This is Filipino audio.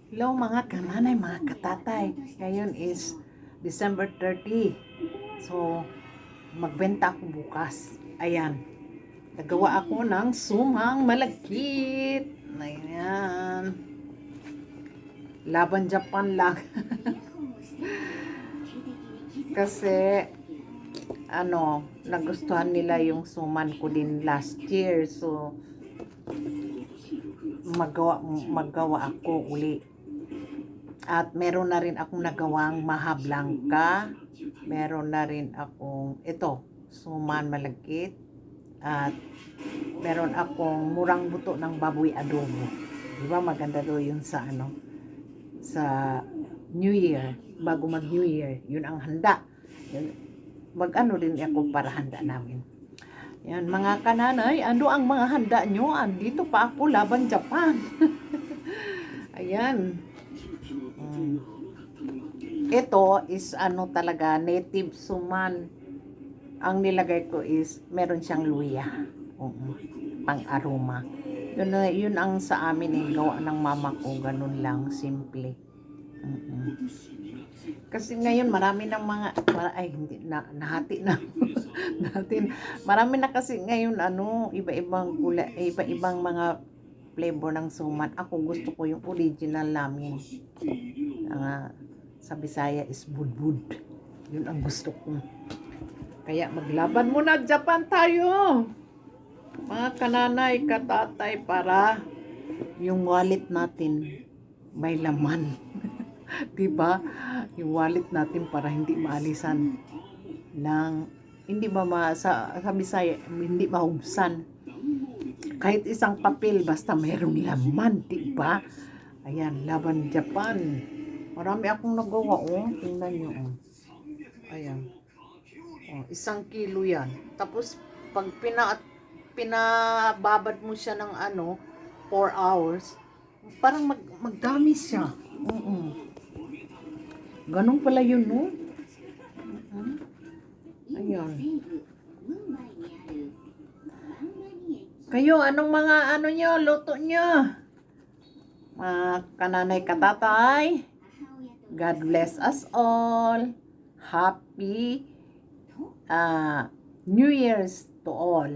Hello mga kananay, mga katatay. Ngayon is December 30. So, magbenta ako bukas. Ayan. Nagawa ako ng sumang malagkit. Ayan. Laban Japan lang. Kasi, nagustuhan nila yung suman ko din last year. So, magawa ako uli. At meron na rin akong nagawang maha blanca. Meron na rin akong ito, suman malagkit. At meron akong murang buto ng baboy adobo. Diba maganda do yun sa sa New Year, bago mag New Year. Yun ang handa. Mag-ano din ako para handa namin. Yan mga kananay, ano ang mga handa nyo? Andito pa ako laban Japan. Ayan. Ito is talaga native suman. Ang nilagay ko is meron siyang luya. Pang aroma. Yun ang sa amin gawa ng mama ko, ganun lang, simple. Kasi ngayon marami ng mga hindi na nahati na natin. Marami na kasi ngayon iba-ibang gulay, iba-ibang mga flavor ng suman. Ako gusto ko yung original namin. Sa Bisaya is budbud. Yun ang gusto ko. Kaya maglaban muna Japan tayo. Mga kananay, katatay, para yung wallet natin may laman. Diba? Yung wallet natin para hindi maalisan ng hindi ba sa Bisaya, hindi mahubsan. Kahit isang papel basta mayroong laman, diba? Ayan, laban Japan. Marami akong nagawa, tingnan nyo, ayan. 1 kilo yan. Tapos, pag pinababad mo siya ng 4 hours, parang magdami siya. Ganun pala yun, no? Ayan. Kayo, anong mga nyo, luto nyo? Mga kananay katatay, God bless us all. Happy New Year's to all.